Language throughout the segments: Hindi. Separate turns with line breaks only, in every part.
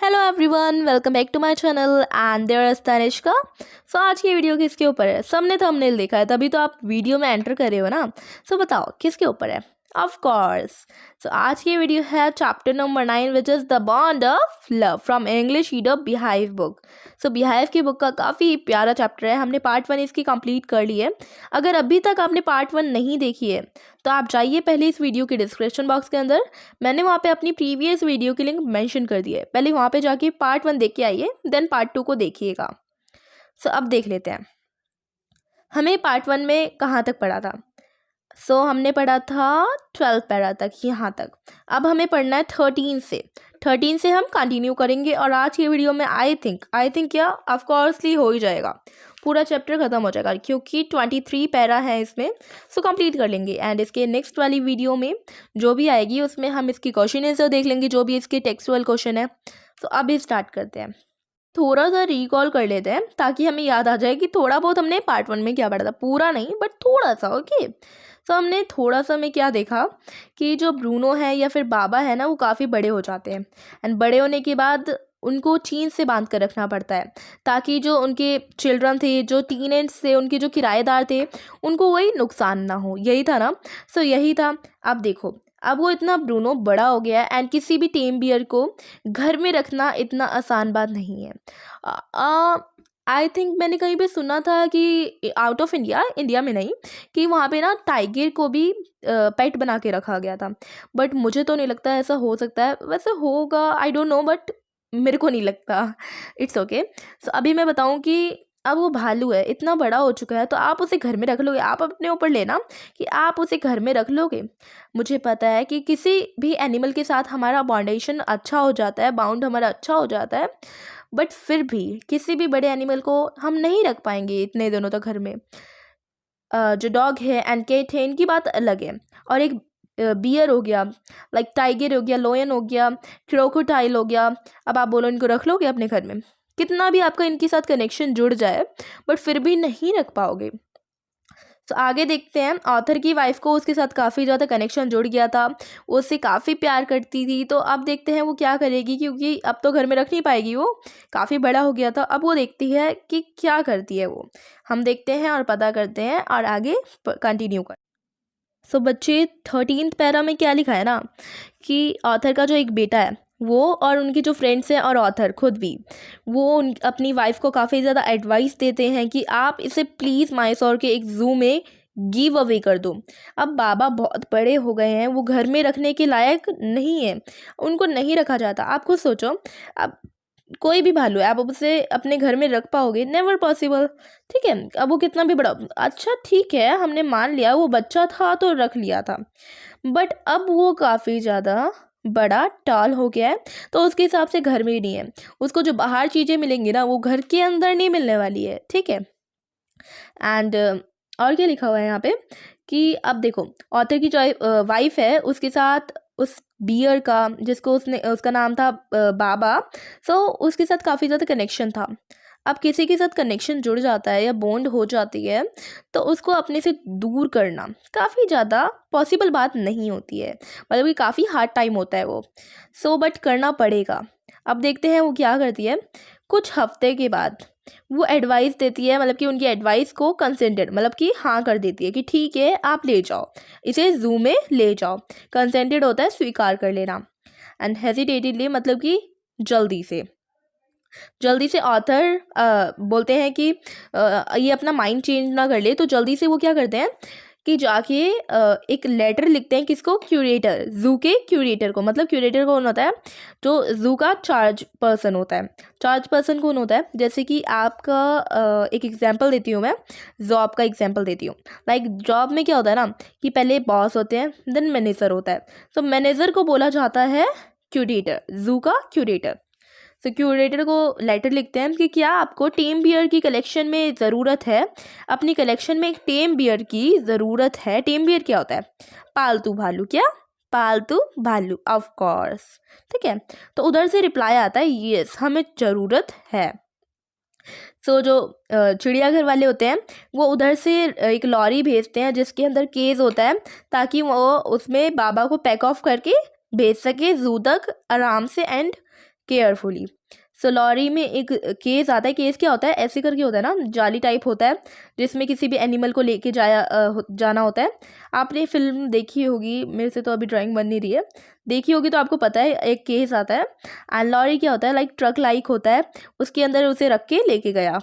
Hello everyone, welcome back to my channel and there is Tanishka. So आज की वीडियो किसके ऊपर है? सबने थंबनेल देखा है, तभी तो आप वीडियो में एंटर कर रहे हो ना। सो बताओ किसके ऊपर है? Of course. सो आज की वीडियो है chapter number 9 which is the bond of love from English reader beehive book. So beehive की बुक का काफ़ी प्यारा चैप्टर है। हमने पार्ट 1 इसकी कंप्लीट कर ली है। अगर अभी तक आपने पार्ट 1 नहीं देखी है तो आप जाइए पहले इस वीडियो के डिस्क्रिप्शन बॉक्स के अंदर, मैंने वहाँ पे अपनी प्रीवियस वीडियो की लिंक मेंशन कर दी है। पहले वहाँ पे जाके पार्ट 1 देख के आइए, देन पार्ट 2 को देखिएगा। सो अब देख लेते हैं हमें पार्ट 1 में कहाँ तक पढ़ा था। हमने पढ़ा था 12 पैरा तक, यहाँ तक। अब हमें पढ़ना है 13 से हम कंटिन्यू करेंगे। और आज की वीडियो में आई थिंक क्या ऑफकोर्सली हो ही जाएगा, पूरा चैप्टर खत्म हो जाएगा क्योंकि 23 पैरा है इसमें। कंप्लीट कर लेंगे एंड इसके नेक्स्ट वाली वीडियो में जो भी आएगी उसमें हम इसकी क्वेश्चन आंसर देख लेंगे, जो भी इसके टेक्सुअल क्वेश्चन है। अभी स्टार्ट करते हैं। थोड़ा सा रिकॉल कर लेते हैं ताकि हमें याद आ जाए कि थोड़ा बहुत हमने पार्ट 1 में क्या पढ़ा था। पूरा नहीं बट थोड़ा सा, ओके। हमने थोड़ा सा में क्या देखा कि जो ब्रूनो है या फिर बाबा है ना, वो काफ़ी बड़े हो जाते हैं एंड बड़े होने के बाद उनको चीन से बांध कर रखना पड़ता है ताकि जो उनके चिल्ड्रन थे, जो टीनेज थे, उनके जो किराएदार थे, उनको वही नुकसान ना हो। यही था ना। यही था। अब देखो, अब वो इतना ब्रूनो बड़ा हो गया एंड किसी भी टेम बियर को घर में रखना इतना आसान बात नहीं है। आई थिंक मैंने कहीं पे सुना था कि आउट ऑफ इंडिया में नहीं, कि वहाँ पे ना टाइगर को भी पेट बना के रखा गया था। बट मुझे तो नहीं लगता ऐसा हो सकता है। वैसे होगा, आई डोंट नो, बट मेरे को नहीं लगता। It's okay. अभी मैं बताऊँ कि अब वो भालू है, इतना बड़ा हो चुका है, तो आप उसे घर में रख लोगे? आप अपने ऊपर लेना कि आप उसे घर में रख लोगे। मुझे पता है कि किसी भी एनिमल के साथ हमारा बॉन्डेशन अच्छा हो जाता है, बाउंड हमारा अच्छा हो जाता है, बट फिर भी किसी भी बड़े एनिमल को हम नहीं रख पाएंगे इतने दिनों तक घर में। जो डॉग है एंड कैट है, इनकी बात अलग है। और एक बियर हो गया, लाइक टाइगर हो गया, लोयन हो गया, क्रोकोडाइल हो गया। अब आप बोलो इनको रख लोगे अपने घर में? कितना भी आपका इनके साथ कनेक्शन जुड़ जाए बट फिर भी नहीं रख पाओगे। आगे देखते हैं। ऑथर की वाइफ को उसके साथ काफ़ी ज़्यादा कनेक्शन जुड़ गया था, वो उससे काफ़ी प्यार करती थी। तो अब देखते हैं वो क्या करेगी, क्योंकि अब तो घर में रख नहीं पाएगी, वो काफ़ी बड़ा हो गया था। अब वो देखती है कि क्या करती है वो। हम देखते हैं और पता करते हैं और आगे कंटिन्यू कर। बच्चे 13th पैरा में क्या लिखा है ना, कि ऑथर का जो एक बेटा है वो और उनकी जो फ्रेंड्स हैं और ऑथर खुद भी, वो अपनी वाइफ को काफ़ी ज़्यादा एडवाइस देते हैं कि आप इसे प्लीज़ मैसूर के एक ज़ू में गिव अवे कर दो। अब बाबा बहुत बड़े हो गए हैं, वो घर में रखने के लायक नहीं है, उनको नहीं रखा जाता। आप खुद सोचो, अब कोई भी भालू है, आप उसे अपने घर में रख पाओगे? Never possible. ठीक है, अब वो कितना भी बड़ा, अच्छा ठीक है, हमने मान लिया वो बच्चा था तो रख लिया था, बट अब वो काफ़ी ज़्यादा बड़ा टॉल हो गया है, तो उसके हिसाब से घर में ही नहीं है। उसको जो बाहर चीज़ें मिलेंगी ना, वो घर के अंदर नहीं मिलने वाली है। ठीक है। एंड और क्या लिखा हुआ है यहाँ पे कि अब देखो, ऑथर की जो वाइफ है उसके साथ उस बियर का, जिसको उसका नाम था बाबा, उसके साथ काफ़ी ज़्यादा कनेक्शन था। अब किसी के साथ कनेक्शन जुड़ जाता है या बॉन्ड हो जाती है तो उसको अपने से दूर करना काफ़ी ज़्यादा पॉसिबल बात नहीं होती है, मतलब कि काफ़ी हार्ड टाइम होता है वो। बट करना पड़ेगा। अब देखते हैं वो क्या करती है। कुछ हफ्ते के बाद वो एडवाइस देती है, मतलब कि उनकी एडवाइस को कंसेंटेड, मतलब कि हाँ कर देती है कि ठीक है आप ले जाओ, इसे जू में ले जाओ। कंसेंटेड होता है स्वीकार कर लेना, एंड हेजिटेटेडली मतलब कि जल्दी से ऑथर बोलते हैं कि ये अपना माइंड चेंज ना कर ले, तो जल्दी से वो क्या करते हैं कि जाके एक लेटर लिखते हैं। किसको? क्यूरेटर, जू के क्यूरेटर को। मतलब क्यूरेटर कौन होता है? जो जू का चार्ज पर्सन होता है। चार्ज पर्सन कौन होता है? जैसे कि आपका एक एग्जांपल देती हूँ मैं, जॉब का एग्जांपल देती हूँ। लाइक जॉब में क्या होता है ना, कि पहले बॉस होते हैं, देन मैनेजर होता है। मैनेजर को बोला जाता है क्यूरेटर, जू का क्यूरेटर। क्यूरेटर को लेटर लिखते हैं कि क्या आपको टेम बियर की कलेक्शन में ज़रूरत है? अपनी कलेक्शन में एक टेम बियर की ज़रूरत है। टेम बियर क्या होता है? पालतू भालू। क्या? पालतू भालू, ऑफ कोर्स। ठीक है, तो उधर से रिप्लाई आता है यस, हमें ज़रूरत है। जो चिड़ियाघर वाले होते हैं वो उधर से एक लॉरी भेजते हैं जिसके अंदर केज होता है, ताकि वो उसमें बाबा को पैक ऑफ करके भेज सके जू तक आराम से एंड केयरफुली। सो लॉरी में एक केस आता है। केस क्या होता है, ऐसे करके होता है ना, जाली टाइप होता है जिसमें किसी भी एनिमल को लेके जाना होता है। आपने फिल्म देखी होगी, मेरे से तो अभी ड्राइंग बन नहीं रही है, देखी होगी तो आपको पता है। एक केस आता है एंड लॉरी क्या होता है, लाइक ट्रक लाइक होता है, उसके अंदर उसे रख के लेके गया।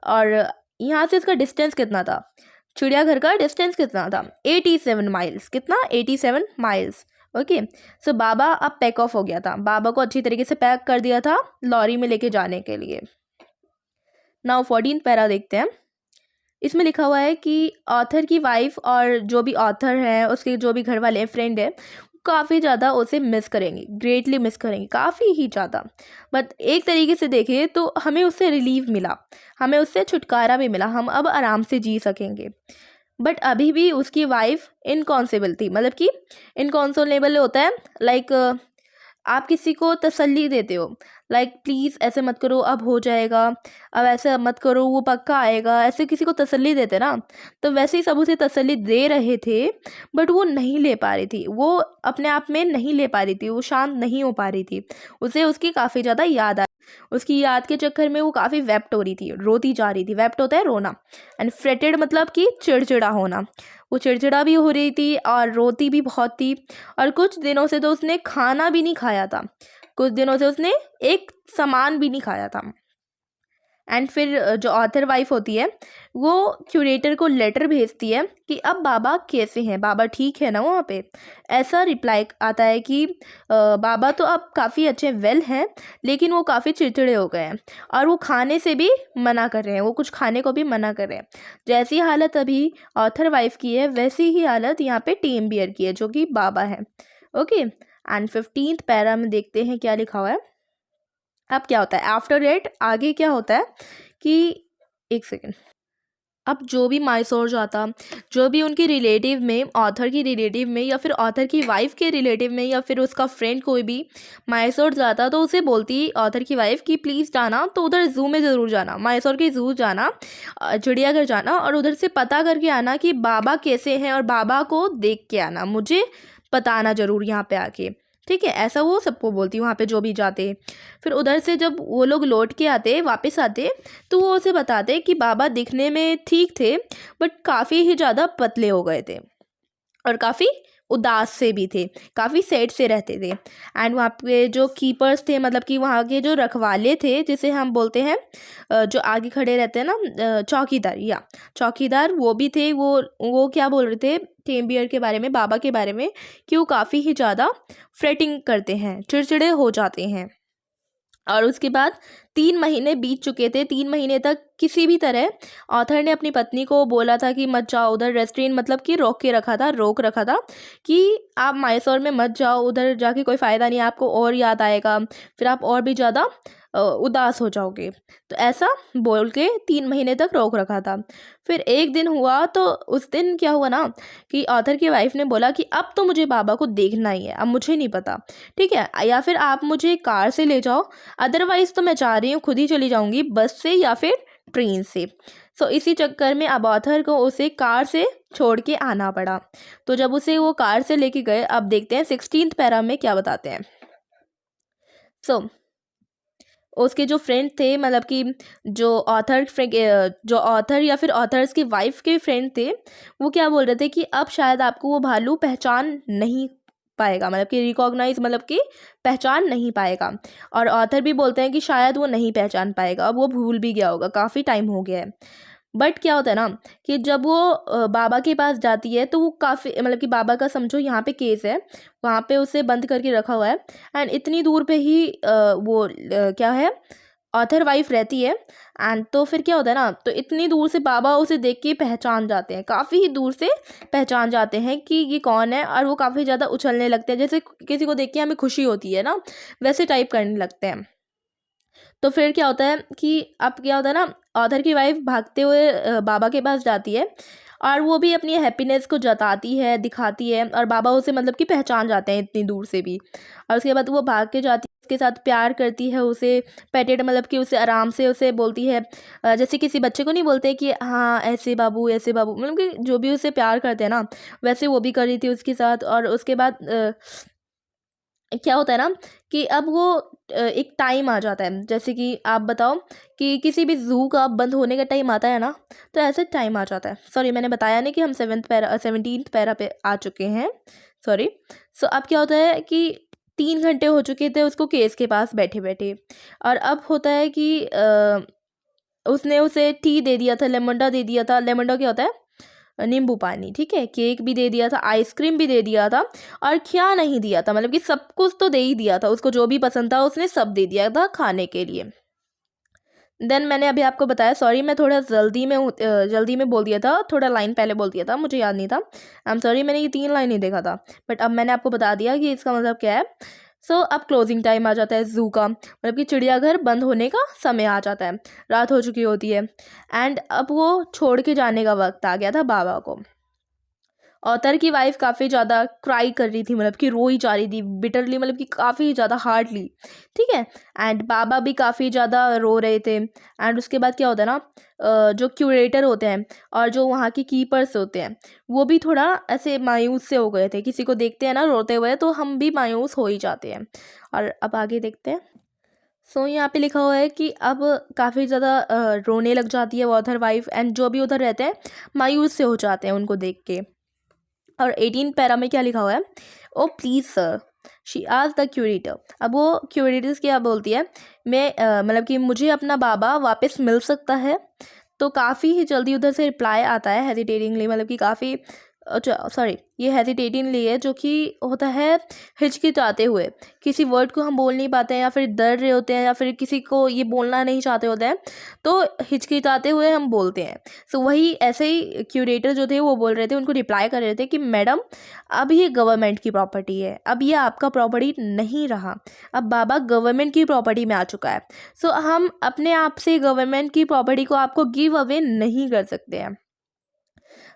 और यहाँ से इसका डिस्टेंस कितना था, चिड़ियाघर का डिस्टेंस कितना था, 87 माइल्स। कितना, 87 माइल्स। ओके। सो बाबा अब पैक ऑफ हो गया था, बाबा को अच्छी तरीके से पैक कर दिया था लॉरी में लेके जाने के लिए। नाउ 14 पैरा देखते हैं। इसमें लिखा हुआ है कि ऑथर की वाइफ और जो भी ऑथर है, उसके जो भी घर वाले फ्रेंड है, काफ़ी ज़्यादा उसे मिस करेंगे, ग्रेटली मिस करेंगे, काफ़ी ही ज़्यादा। बट एक तरीके से देखें तो हमें उससे रिलीफ मिला, हमें उससे छुटकारा भी मिला, हम अब आराम से जी सकेंगे। बट अभी भी उसकी वाइफ इनकॉन्सेबल थी, मतलब कि इनकॉन्सोलेबल होता है, लाइक आप किसी को तसल्ली देते हो, लाइक प्लीज़ ऐसे मत करो, अब हो जाएगा, अब ऐसे मत करो, वो पक्का आएगा, ऐसे किसी को तसल्ली देते ना। तो वैसे ही सब उसे तसल्ली दे रहे थे, बट वो नहीं ले पा रही थी, वो अपने आप में नहीं ले पा रही थी, वो शांत नहीं हो पा रही थी। उसे उसकी काफ़ी ज़्यादा याद उसकी याद के चक्कर में वो काफ़ी वेप्ट हो रही थी, रोती जा रही थी। वेप्ट होता है रोना, एंड फ्रेटेड मतलब कि चिड़चिड़ा होना। वो चिड़चिड़ा भी हो रही थी और रोती भी बहुत थी। और कुछ दिनों से तो उसने खाना भी नहीं खाया था, कुछ दिनों से उसने एक सामान भी नहीं खाया था। एंड फिर जो ऑथर वाइफ होती है वो क्यूरेटर को लेटर भेजती है कि अब बाबा कैसे हैं, बाबा ठीक है ना वहाँ पे। ऐसा रिप्लाई आता है कि बाबा तो अब काफ़ी अच्छे वेल हैं, लेकिन वो काफ़ी चिड़चिड़े हो गए हैं और वो खाने से भी मना कर रहे हैं, वो कुछ खाने को भी मना कर रहे हैं। जैसी हालत अभी ऑथर वाइफ की है, वैसी ही हालत यहाँ पे टेम बियर की है, जो कि बाबा है। ओके। एंड 15th पैरा में देखते हैं क्या लिखा हुआ है। अब क्या होता है आफ्टर डेट, आगे क्या होता है कि एक सेकेंड, अब जो भी माइसोर जाता, जो भी उनके रिलेटिव में, ऑथर की रिलेटिव में या फिर ऑथर की वाइफ के रिलेटिव में या फिर उसका फ्रेंड कोई भी माइसोर जाता, तो उसे बोलती ऑथर की वाइफ कि प्लीज़ जाना तो उधर ज़ू में ज़रूर जाना, माइसोर के ज़ू जाना, चिड़ियाघर जाना, और उधर से पता करके आना कि बाबा कैसे हैं और बाबा को देख के आना, मुझे बताना ज़रूर यहाँ पे आके, ठीक है। ऐसा वो सबको बोलती वहाँ पे जो भी जाते। फिर उधर से जब वो लोग लौट के आते, वापस आते, तो वो उसे बताते कि बाबा दिखने में ठीक थे, बट काफ़ी ही ज़्यादा पतले हो गए थे और काफ़ी उदास से भी थे, काफ़ी सैड से रहते थे। एंड वहाँ पे जो कीपर्स थे, मतलब कि वहाँ के जो रखवाले थे, जिसे हम बोलते हैं जो आगे खड़े रहते हैं ना, चौकीदार, या चौकीदार, वो भी थे। वो क्या बोल रहे थे टेम बियर के बारे में, बाबा के बारे में, कि वो काफ़ी ही ज़्यादा फ्रेटिंग करते हैं, चिड़चिड़े हो जाते हैं। और उसके बाद 3 महीने बीत चुके थे। 3 महीने तक किसी भी तरह ऑथर ने अपनी पत्नी को बोला था कि मत जाओ उधर, रेस्ट्रेन मतलब कि रोक रखा था कि आप मैसूर में मत जाओ, उधर जाके कोई फ़ायदा नहीं, आपको और याद आएगा, फिर आप और भी ज़्यादा उदास हो जाओगे। तो ऐसा बोल के 3 महीने तक रोक रखा था। फिर एक दिन हुआ, तो उस दिन क्या हुआ ना कि ऑथर की वाइफ ने बोला कि अब तो मुझे बाबा को देखना ही है, अब मुझे नहीं पता, ठीक है, या फिर आप मुझे कार से ले जाओ, अदरवाइज़ तो मैं चाह रही हूँ खुद ही चली जाऊँगी, बस से या फिर ट्रेन से। सो इसी चक्कर में अब ऑथर को उसे कार से छोड़ के आना पड़ा। तो जब उसे वो कार से लेके गए, अब देखते हैं 16th पैरा में क्या बताते हैं। सो उसके जो फ्रेंड थे, मतलब कि जो ऑथर या फिर ऑथर्स की वाइफ के फ्रेंड थे, वो क्या बोल रहे थे कि अब शायद आपको वो भालू पहचान नहीं पाएगा, मतलब कि रिकॉग्नाइज, मतलब कि पहचान नहीं पाएगा। और ऑथर भी बोलते हैं कि शायद वो नहीं पहचान पाएगा, अब वो भूल भी गया होगा, काफ़ी टाइम हो गया है। बट क्या होता है ना कि जब वो बाबा के पास जाती है, तो वो काफ़ी, मतलब कि बाबा का समझो यहाँ पे केस है, वहाँ पे उसे बंद करके रखा हुआ है। एंड इतनी दूर पे ही क्या है, ऑथर वाइफ रहती है। एंड तो फिर क्या होता है ना, तो इतनी दूर से बाबा उसे देख के पहचान जाते हैं, काफ़ी ही दूर से पहचान जाते हैं कि ये कौन है, और वो काफ़ी ज़्यादा उछलने लगते हैं, जैसे किसी को देख के हमें खुशी होती है ना, वैसे टाइप करने लगते हैं। तो फिर क्या होता है कि अब क्या होता है ना, ऑथर की वाइफ भागते हुए बाबा के पास जाती है, और वो भी अपनी हैप्पीनेस को जताती है, दिखाती है, और बाबा उसे मतलब कि पहचान जाते हैं इतनी दूर से भी। और उसके बाद वो भाग के जाती है, उसके साथ प्यार करती है, उसे पेटेड, मतलब कि उसे आराम से उसे बोलती है, जैसे किसी बच्चे को नहीं बोलते कि हाँ ऐसे बाबू, ऐसे बाबू, मतलब कि जो भी उसे प्यार करते हैं ना, वैसे वो भी कर रही थी उसके साथ। और उसके बाद क्या होता है ना कि अब वो एक टाइम आ जाता है, जैसे कि आप बताओ कि किसी भी ज़ू का बंद होने का टाइम आता है ना, तो ऐसे टाइम आ जाता है। सॉरी, मैंने बताया नहीं कि हम 17th पैरा पे आ चुके हैं, सॉरी। सो अब क्या होता है कि 3 घंटे हो चुके थे उसको केस के पास बैठे बैठे, और अब होता है कि उसने उसे टी दे दिया था, लेमंडा दे दिया था। लेमंडा क्या होता है? नींबू पानी, ठीक है। केक भी दे दिया था, आइसक्रीम भी दे दिया था, और क्या नहीं दिया था, मतलब कि सब कुछ तो दे ही दिया था। उसको जो भी पसंद था उसने सब दे दिया था खाने के लिए। देन मैंने अभी आपको बताया, सॉरी मैं थोड़ा जल्दी में बोल दिया था, थोड़ा लाइन पहले बोल दिया था, मुझे याद नहीं था। आई एम सॉरी, मैंने ये 3 लाइन ही देखा था, बट अब मैंने आपको बता दिया कि इसका मतलब क्या है। सो अब क्लोजिंग टाइम आ जाता है ज़ू का, मतलब कि चिड़ियाघर बंद होने का समय आ जाता है, रात हो चुकी होती है। एंड अब वो छोड़ के जाने का वक्त आ गया था बाबा को। ऑथर की वाइफ काफ़ी ज़्यादा क्राई कर रही थी, मतलब कि रोई जा रही थी बिटरली, मतलब कि काफ़ी ज़्यादा हार्डली, ठीक है। एंड बाबा भी काफ़ी ज़्यादा रो रहे थे। एंड उसके बाद क्या होता है ना, जो क्यूरेटर होते हैं और जो वहाँ के कीपर्स होते हैं, वो भी थोड़ा ऐसे मायूस से हो गए थे। किसी को देखते हैं ना रोते हुए तो हम भी मायूस हो ही जाते हैं। और अब आगे देखते हैं। सो यहाँ पे लिखा हुआ है कि अब काफ़ी ज़्यादा रोने लग जाती है वो ऑथर वाइफ, एंड जो भी उधर रहते हैं मायूस से हो जाते हैं उनको देख के। और 18 पैरा में क्या लिखा हुआ है? ओ प्लीज़ सर, शी आज द क्यूरेटर। अब वो क्यूरेटर्स क्या बोलती है, मैं मतलब कि मुझे अपना बाबा वापस मिल सकता है? तो काफ़ी ही जल्दी उधर से रिप्लाई आता है हेजिटेटिंगली, मतलब कि काफ़ी, अच्छा सॉरी, ये हेजिटेटिंगली है, जो कि होता है हिचकिचाते हुए। किसी वर्ड को हम बोल नहीं पाते हैं, या फिर डर रहे होते हैं, या फिर किसी को ये बोलना नहीं चाहते होते हैं, तो हिचकिचाते हुए हम बोलते हैं। सो वही ऐसे ही क्यूरेटर जो थे वो बोल रहे थे, उनको रिप्लाई कर रहे थे कि मैडम, अब ये गवर्नमेंट की प्रॉपर्टी है, अब ये आपका प्रॉपर्टी नहीं रहा, अब बाबा गवर्नमेंट की प्रॉपर्टी में आ चुका है। सो हम अपने आप से गवर्नमेंट की प्रॉपर्टी को आपको गिव अवे नहीं कर सकते हैं।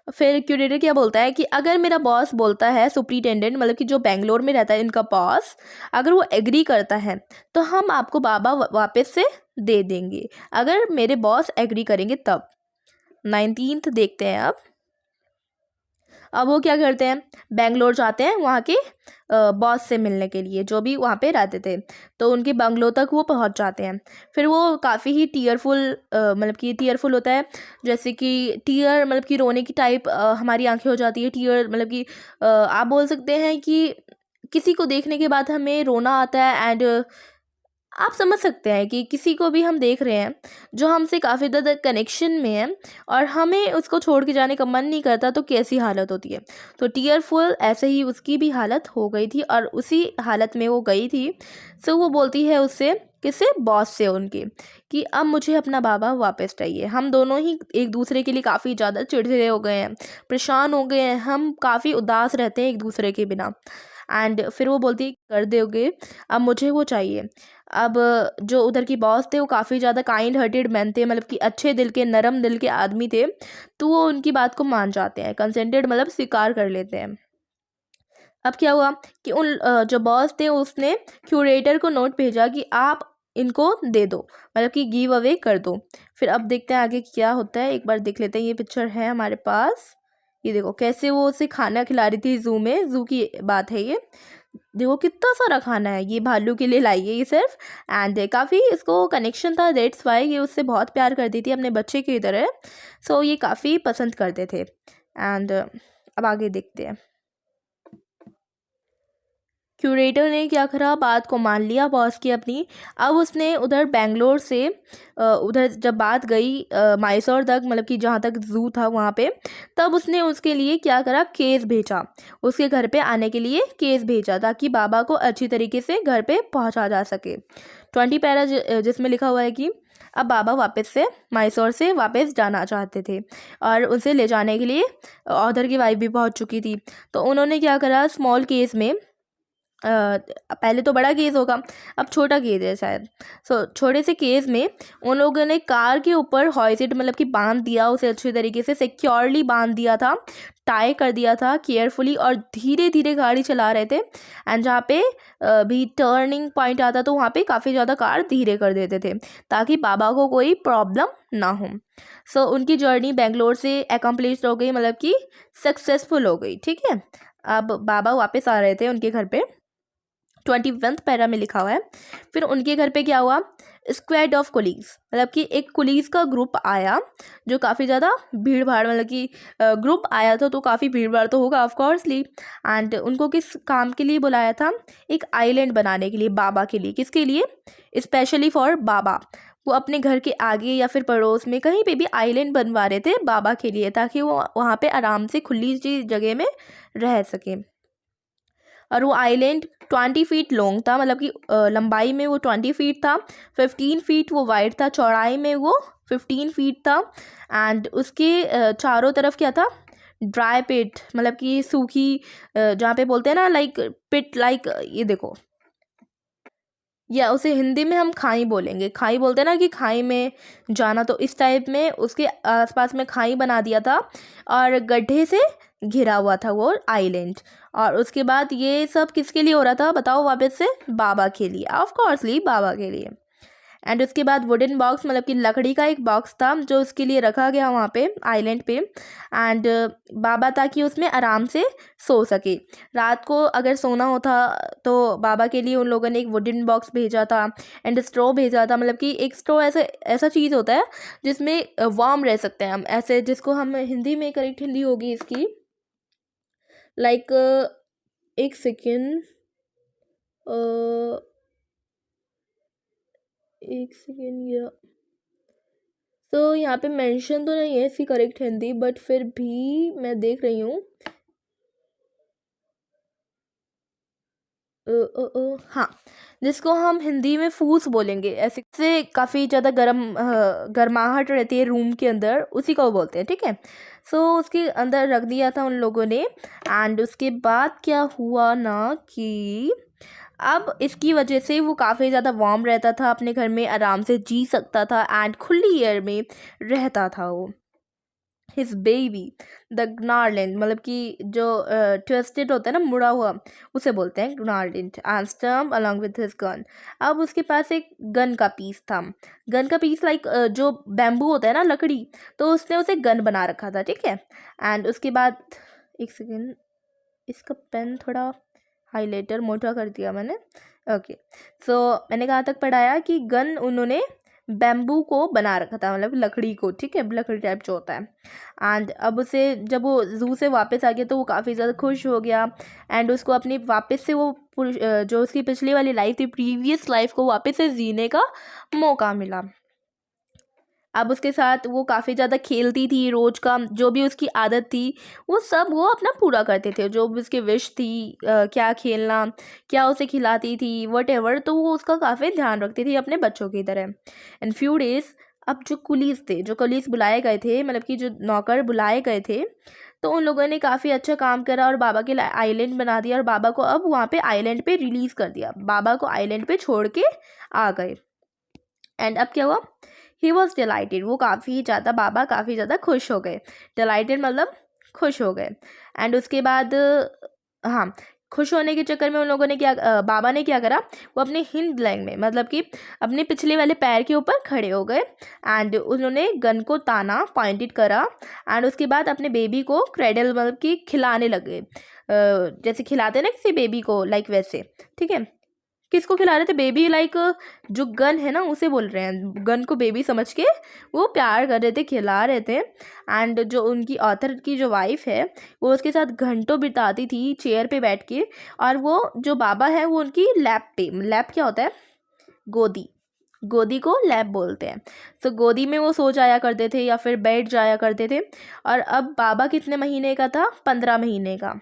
फिर क्यूरेटर क्या बोलता है कि अगर मेरा बॉस बोलता है, सुप्रिटेंडेंट मतलब कि जो बेंगलोर में रहता है इनका बॉस, अगर वो एग्री करता है तो हम आपको बाबा वापस से दे देंगे, अगर मेरे बॉस एग्री करेंगे तब। 19th देखते हैं अब वो क्या करते हैं, बेंगलोर जाते हैं वहाँ के बॉस से मिलने के लिए, जो भी वहाँ पे रहते थे। तो उनके बंगलो तक वो पहुँच जाते हैं। फिर वो काफ़ी ही टीयरफुल, मतलब कि टीयरफुल होता है, जैसे कि टीयर मतलब कि रोने की टाइप हमारी आंखें हो जाती है। टीयर मतलब कि आप बोल सकते हैं कि किसी को देखने के बाद हमें रोना आता है। एंड आप समझ सकते हैं कि किसी को भी हम देख रहे हैं जो हमसे काफ़ी ज़्यादा कनेक्शन में है, और हमें उसको छोड़ के जाने का मन नहीं करता, तो कैसी हालत होती है। तो टीयरफुल ऐसे ही उसकी भी हालत हो गई थी, और उसी हालत में वो गई थी। सो वो बोलती है उससे, किससे? बॉस से उनके, कि अब मुझे अपना बाबा वापस चाहिए। हम दोनों ही एक दूसरे के लिए काफ़ी ज़्यादा चिड़चिड़े हो गए हैं, परेशान हो गए हैं, हम काफ़ी उदास रहते हैं एक दूसरे के बिना। एंड फिर वो बोलती है, कर दोगे, अब मुझे वो चाहिए। अब जो उधर की बॉस थे वो काफ़ी ज़्यादा काइंड हार्टेड मैन थे, मतलब कि अच्छे दिल के, नरम दिल के आदमी थे। तो वो उनकी बात को मान जाते हैं, कंसेंटेड मतलब स्वीकार कर लेते हैं। अब क्या हुआ कि उन जो बॉस थे उसने क्यूरेटर को नोट भेजा कि आप इनको दे दो, मतलब कि गिव अवे कर दो। फिर अब देखते हैं आगे क्या होता है, एक बार देख लेते हैं। ये पिक्चर है हमारे पास, ये देखो कैसे वो उसे खाना खिला रही थी ज़ू में। ज़ू की बात है ये, देखो कितना सारा खाना है, ये भालू के लिए लाई है ये सिर्फ। एंड काफ़ी इसको कनेक्शन था, दैट्स वाई ये उससे बहुत प्यार करती थी अपने बच्चे की तरह। सो ये काफ़ी पसंद करते थे। एंड अब आगे देखते हैं। क्यूरेटर ने क्या करा, बात को मान लिया बॉस की अपनी। अब उसने उधर बेंगलोर से उधर जब बात गई मैसूर तक, मतलब कि जहाँ तक ज़ू था वहाँ पे, तब उसने उसके लिए क्या करा, केस भेजा। उसके घर पे आने के लिए केस भेजा, ताकि बाबा को अच्छी तरीके से घर पे पहुँचा जा सके। 20 पैरा जिसमें लिखा हुआ है कि अब बाबा वापस से मैसूर से वापस जाना चाहते थे, और उसे ले जाने के लिए ऑथर की वाइफ भी पहुंच चुकी थी। तो उन्होंने क्या करा, स्मॉल केस में, पहले तो बड़ा केस होगा, अब छोटा केस है शायद। सो छोटे से केस में उन लोगों ने कार के ऊपर हॉइसेट मतलब कि बांध दिया, उसे अच्छे तरीके से सिक्योरली बांध दिया था, टाई कर दिया था केयरफुली, और धीरे धीरे गाड़ी चला रहे थे। एंड जहाँ पे भी टर्निंग पॉइंट आता तो वहाँ पे काफ़ी ज़्यादा कार धीरे कर देते थे, ताकि बाबा को कोई प्रॉब्लम ना हो। सो उनकी जर्नी बेंगलोर से एकम्प्लिश हो गई, मतलब कि सक्सेसफुल हो गई, ठीक है। अब बाबा वापस आ रहे थे उनके घर पे। 21th पैरा में लिखा हुआ है। फिर उनके घर पे क्या हुआ, स्क्वाड ऑफ कुलीग्स, मतलब कि एक कुलीग्स का ग्रुप आया जो काफ़ी ज़्यादा भीड़ भाड़, मतलब कि ग्रुप आया था तो काफ़ी भीड़ भाड़ तो होगा ऑफ कोर्सली। एंड उनको किस काम के लिए बुलाया था, एक आइलैंड बनाने के लिए, बाबा के लिए। किसके लिए, स्पेशली फॉर बाबा। वो अपने घर के आगे या फिर पड़ोस में कहीं पे भी आइलैंड बनवा रहे थे बाबा के लिए, ताकि वो वहाँ पे आराम से खुली सी जगह में रह सके। और वो आइलैंड 20 फीट लॉन्ग था, मतलब कि लंबाई में वो 20 फीट था, 15 फीट वो वाइड था, चौड़ाई में वो 15 फीट था। एंड उसके चारों तरफ क्या था, ड्राई पिट, मतलब कि सूखी, जहाँ पे बोलते हैं ना लाइक पिट, लाइक ये देखो, या उसे हिंदी में हम खाई बोलेंगे, खाई बोलते हैं ना कि खाई में जाना, तो इस टाइप में उसके आसपास में खाई बना दिया था और गड्ढे से घिरा हुआ था वो आइलैंड। और उसके बाद ये सब किसके लिए हो रहा था बताओ वापस से, बाबा के लिए, ऑफ कोर्सली बाबा के लिए। एंड उसके बाद वुडन बॉक्स, मतलब कि लकड़ी का एक बॉक्स था जो उसके लिए रखा गया वहाँ पे आइलैंड पे। एंड बाबा ताकि उसमें आराम से सो सके, रात को अगर सोना होता तो बाबा के लिए उन लोगों ने एक वुडन बॉक्स भेजा था एंड स्ट्रॉ भेजा था। मतलब कि एक स्ट्रॉ ऐसा ऐसा चीज़ होता है जिसमें वार्म रह सकते हैं हम, ऐसे जिसको हम हिंदी में, करेक्ट हिंदी होगी इसकी, लाइक एक सेकेंड, एक सेकेंड, या तो यहाँ पे मेंशन तो नहीं है इसकी करेक्ट हिंदी, बट फिर भी मैं देख रही हूँ। हाँ, जिसको हम हिंदी में फूस बोलेंगे, ऐसे से काफ़ी ज़्यादा गर्माहट रहती है रूम के अंदर, उसी को बोलते हैं, ठीक है। सो उसके अंदर रख दिया था उन लोगों ने। एंड उसके बाद क्या हुआ ना कि अब इसकी वजह से वो काफ़ी ज़्यादा वार्म रहता था, अपने घर में आराम से जी सकता था एंड खुली एयर में रहता था वो। हिज बेबी द ग्नार्लैंड, मतलब कि जो ट्विस्टेड होता है ना, मुड़ा हुआ, उसे बोलते हैं ग्नार्लैंड, and Sturm along with his gun. अब उसके पास एक गन का पीस था, गन का पीस लाइक जो बैम्बू होता है ना, लकड़ी, तो उसने उसे गन बना रखा था, ठीक है। एंड उसके बाद एक सेकेंड, इसका पेन थोड़ा हाइलाइटर मोटा कर दिया मैंने, ओके। सो मैंने कहाँ तक पढ़ाया कि गन उन्होंने बैम्बू को बना रखा था, मतलब लकड़ी को, ठीक है, लकड़ी टाइप जो होता है। एंड अब उसे जब वो जू से वापस आ गया तो वो काफ़ी ज़्यादा खुश हो गया। एंड उसको अपनी वापस से वो जो उसकी पिछली वाली लाइफ थी, प्रीवियस लाइफ को वापस से जीने का मौका मिला। अब उसके साथ वो काफ़ी ज़्यादा खेलती थी, रोज़ का जो भी उसकी आदत थी वो सब वो अपना पूरा करते थे, जो भी उसकी विश थी, क्या खेलना, क्या उसे खिलाती थी, वट तो वो उसका काफ़ी ध्यान रखती थी अपने बच्चों की तरह। इन फ्यू डेज़, अब जो कुलीस थे, जो कुलीस बुलाए गए थे, मतलब कि जो नौकर बुलाए गए थे, तो उन लोगों ने काफ़ी अच्छा काम करा और बाबा के लिए आइलैंड बना दिया और बाबा को अब वहाँ पे आइलैंड पे रिलीज़ कर दिया, बाबा को आइलैंड पे छोड़ के आ गए। एंड अब क्या हुआ, ही वॉज डिलाइटेड, वो काफ़ी ज़्यादा, बाबा काफ़ी ज़्यादा खुश हो गए, डिलाइटेड मतलब खुश हो गए। एंड उसके बाद हाँ, खुश होने के चक्कर में उन लोगों ने क्या बाबा ने क्या करा, वो अपने हिंद लैंग में, मतलब कि अपने पिछले वाले पैर के ऊपर खड़े हो गए एंड उन्होंने गन को ताना, पॉइंटेड करा। एंड उसके बाद अपने बेबी को क्रेडल, मतलब कि खिलाने लगे, जैसे खिलाते हैं ना किसी बेबी को, लाइक वैसे, ठीक है। किसको खिला रहे थे, बेबी, लाइक जो गन है ना उसे बोल रहे हैं, गन को बेबी समझ के वो प्यार कर रहे थे, खिला रहे थे। एंड जो उनकी ऑथर की जो वाइफ है वो उसके साथ घंटों बिताती थी चेयर पे बैठ के, और वो जो बाबा है वो उनकी लैप पे, लैप क्या होता है, गोदी, गोदी को लैप बोलते हैं। तो गोदी में वो सो जाया करते थे या फिर बैठ जाया करते थे। और अब बाबा कितने महीने का था, 15 महीने का।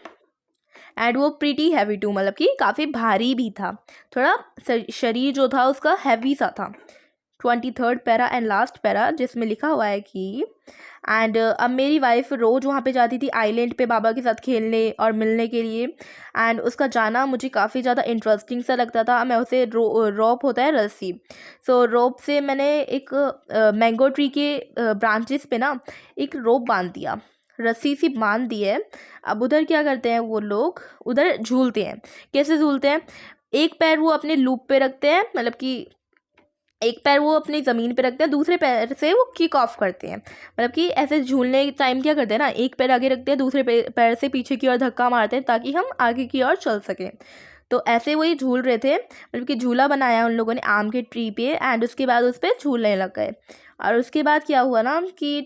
एंड वो प्रीटी हैवी टू, मतलब कि काफ़ी भारी भी था, थोड़ा शरीर जो था उसका हैवी सा था। 23rd para and last para, जिसमें लिखा हुआ है कि एंड अब मेरी वाइफ रोज़ वहाँ पे जाती थी आइलैंड पे बाबा के साथ खेलने और मिलने के लिए। एंड उसका जाना मुझे काफ़ी ज़्यादा इंटरेस्टिंग सा लगता था। मैं उसे रोप होता है रस्सी, सो रोप से मैंने एक मैंगो ट्री के ब्रांचेस पे ना एक रोप बांध दिया, रस्सी सी बांध दी है। अब उधर क्या करते हैं वो लोग, उधर झूलते हैं। कैसे झूलते हैं, एक पैर वो अपने लूप पे रखते हैं, मतलब कि एक पैर वो अपनी ज़मीन पे रखते हैं, दूसरे पैर से वो किक ऑफ करते हैं। मतलब कि ऐसे झूलने के टाइम क्या करते हैं ना, एक पैर आगे रखते हैं, दूसरे पैर से पीछे की ओर धक्का मारते हैं ताकि हम आगे की ओर चल सकें। तो ऐसे वही झूल रहे थे, मतलब कि झूला बनाया उन लोगों ने आम के ट्री पे, एंड उसके बाद उस पर झूलने लग गए। और उसके बाद क्या हुआ ना कि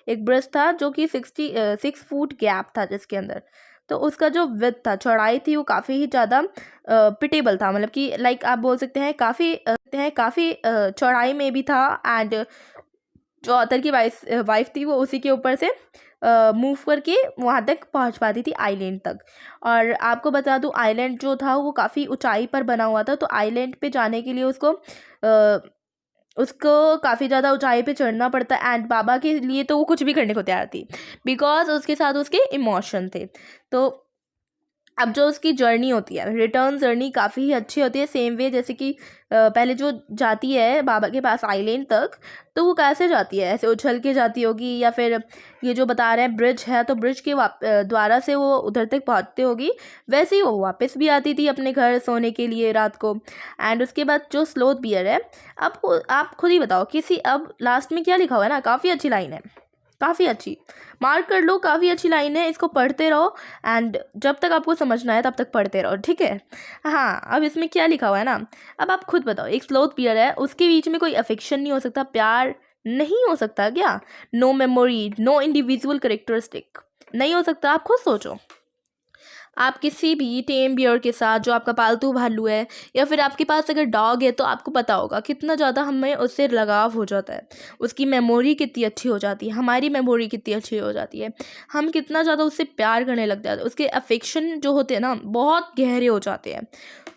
एक ब्रिज था जो कि 6 फुट गैप था जिसके अंदर, तो उसका जो विड्थ था, चौड़ाई थी, वो काफ़ी ही ज़्यादा पिटेबल था, मतलब कि लाइक आप बोल सकते हैं काफ़ी चौड़ाई में भी था। एंड जो ऑथर की वाइफ थी वो उसी के ऊपर से मूव करके वहाँ तक पहुँच पाती थी, आइलैंड तक। और आपको बता दूँ, आइलैंड जो था वो काफ़ी ऊंचाई पर बना हुआ था, तो आइलैंड पे जाने के लिए उसको काफ़ी ज़्यादा ऊंचाई पे चढ़ना पड़ता। एंड बाबा के लिए तो वो कुछ भी करने को तैयार थी, बिकॉज उसके साथ उसके इमोशन थे। तो अब जो उसकी जर्नी होती है, रिटर्न जर्नी काफ़ी ही अच्छी होती है, सेम वे जैसे कि पहले जो जाती है बाबा के पास आइलैंड तक, तो वो कैसे जाती है, ऐसे उछल के जाती होगी, या फिर ये जो बता रहे हैं ब्रिज है, तो ब्रिज के द्वारा से वो उधर तक पहुंचती होगी, वैसे ही वो वापस भी आती थी अपने घर सोने के लिए रात को। एंड उसके बाद जो स्लोथ बियर है, अब आप खुद ही बताओ अब लास्ट में क्या लिखा हुआ है ना, काफ़ी अच्छी लाइन है, काफ़ी अच्छी, मार्क कर लो, काफ़ी अच्छी लाइन है, इसको पढ़ते रहो। एंड जब तक आपको समझना है तब तक पढ़ते रहो, ठीक है। हाँ, अब इसमें क्या लिखा हुआ है ना, अब आप खुद बताओ, एक स्लोथ बियर है, उसके बीच में कोई अफेक्शन नहीं हो सकता, प्यार नहीं हो सकता क्या? No memory, no individual characteristic, नहीं हो सकता, आप खुद सोचो। आप किसी भी टेम बियर के साथ, जो आपका पालतू भालू है, या फिर आपके पास अगर डॉग है, तो आपको पता होगा कितना ज़्यादा हमें उससे लगाव हो जाता है, उसकी मेमोरी कितनी अच्छी हो जाती है, हमारी मेमोरी कितनी अच्छी हो जाती है, हम कितना ज़्यादा उससे प्यार करने लग जाते हैं, उसके अफेक्शन जो होते हैं ना बहुत गहरे हो जाते हैं।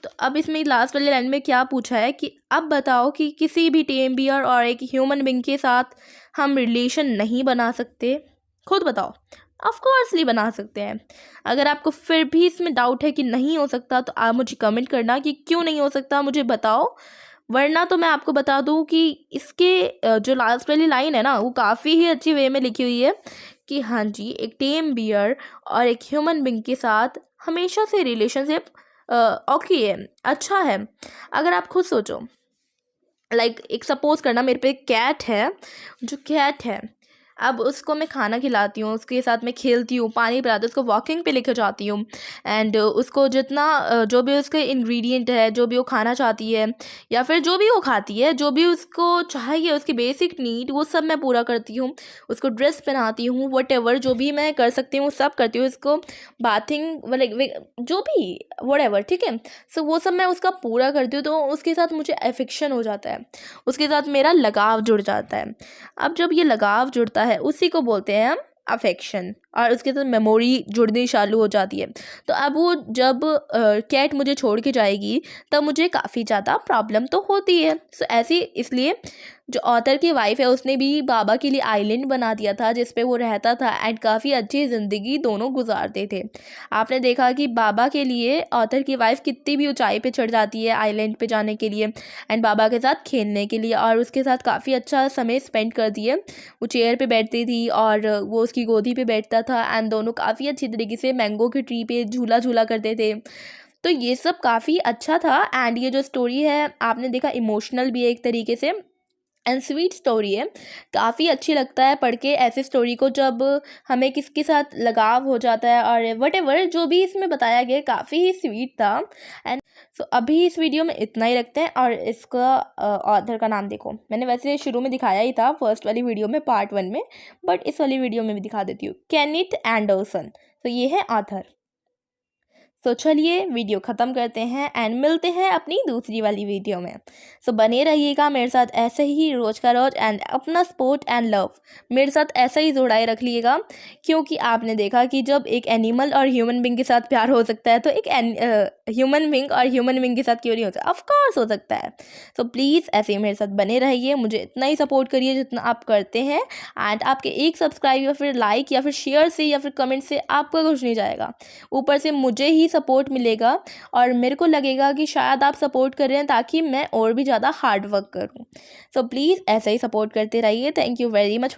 तो अब इसमें लास्ट वाले लाइन में क्या पूछा है कि अब बताओ कि किसी भी टेम बियर और एक ह्यूमन बीइंग के साथ हम रिलेशन नहीं बना सकते, खुद बताओ। ऑफ कोर्सली बना सकते हैं। अगर आपको फिर भी इसमें डाउट है कि नहीं हो सकता, तो आप मुझे कमेंट करना कि क्यों नहीं हो सकता, मुझे बताओ। वरना तो मैं आपको बता दूं कि इसके जो लास्ट वाली लाइन है ना, वो काफ़ी ही अच्छी वे में लिखी हुई है कि हाँ जी, एक टेम बियर और एक ह्यूमन बीइंग के साथ हमेशा से रिलेशनशिप ओके है, अच्छा है। अगर आप खुद सोचो, लाइक एक सपोज करना, मेरे पे एक कैट है, जो कैट है, अब उसको मैं खाना खिलाती हूँ, उसके साथ मैं खेलती हूँ, पानी पिलाती हूँ, उसको वॉकिंग पे लेकर जाती हूँ। एंड उसको जितना जो भी उसके इंग्रेडिएंट है, जो भी वो खाना चाहती है, या फिर जो भी वो खाती है, जो भी उसको चाहिए, उसकी बेसिक नीड, वो सब मैं पूरा करती हूँ। उसको ड्रेस पहनाती हूँ, वट जो भी मैं कर सकती हूँ सब करती हूँ। उसको बाथिंग जो भी वट ठीक है, सो वो सब मैं उसका पूरा करती हूँ। तो उसके साथ मुझे एफेक्शन हो जाता है, उसके साथ मेरा लगाव जुड़ जाता है। अब जब ये लगाव जुड़ता है, उसी को बोलते हैं हम अफेक्शन, और उसके साथ मेमोरी जुड़नी चालू हो जाती है। तो अब वो जब कैट मुझे छोड़ के जाएगी, तब मुझे काफ़ी ज़्यादा प्रॉब्लम तो होती है। सो ऐसी इसलिए जो ऑथर की वाइफ है, उसने भी बाबा के लिए आइलैंड बना दिया था जिस पे वो रहता था, एंड काफ़ी अच्छी ज़िंदगी दोनों गुजारते थे। आपने देखा कि बाबा के लिए ऑथर की वाइफ कितनी भी ऊंचाई पे चढ़ जाती है आइलैंड पे जाने के लिए, एंड बाबा के साथ खेलने के लिए, और उसके साथ काफ़ी अच्छा समय स्पेंड कर दिए। वो चेयर पे बैठती थी और वो उसकी गोदी पे बैठता था, एंड दोनों काफ़ी अच्छी तरीके से मैंगो की ट्री पे झूला झूला करते थे। तो ये सब काफ़ी अच्छा था। एंड ये जो स्टोरी है, आपने देखा इमोशनल भी है एक तरीके से, एंड स्वीट स्टोरी है, काफ़ी अच्छी लगता है पढ़ के ऐसी स्टोरी को, जब हमें किसके साथ लगाव हो जाता है। और वट जो भी इसमें बताया गया काफ़ी ही स्वीट था। एंड सो अभी इस वीडियो में इतना ही रखते हैं। और इसका ऑथर का नाम देखो, मैंने वैसे शुरू में दिखाया ही था फर्स्ट वाली वीडियो में, पार्ट 1 में, बट इस वाली वीडियो में भी दिखा देती हूँ, केनिथ एंडरसन। तो ये है ऑथर। तो चलिए वीडियो ख़त्म करते हैं एंड मिलते हैं अपनी दूसरी वाली वीडियो में। सो बने रहिएगा मेरे साथ ऐसे ही रोज़ का रोज़, एंड अपना सपोर्ट एंड लव मेरे साथ ऐसा ही जुड़ाए रख लीजिएगा, क्योंकि आपने देखा कि जब एक एनिमल और ह्यूमन बीइंग के साथ प्यार हो सकता है, तो एक ह्यूमन बीइंग और ह्यूमन बीइंग के साथ क्यों नहीं हो सकता? ऑफ कोर्स हो सकता है। सो प्लीज़ ऐसे ही मेरे साथ बने रहिए, मुझे इतना ही सपोर्ट करिए जितना आप करते हैं। एंड आपके एक सब्सक्राइब या फिर लाइक या फिर शेयर से या फिर कमेंट से आपका कुछ नहीं जाएगा, ऊपर से मुझे ही सपोर्ट मिलेगा, और मेरे को लगेगा कि शायद आप सपोर्ट कर रहे हैं ताकि मैं और भी ज़्यादा हार्ड वर्क करूं। सो प्लीज़ ऐसे ही सपोर्ट करते रहिए। Thank you very much.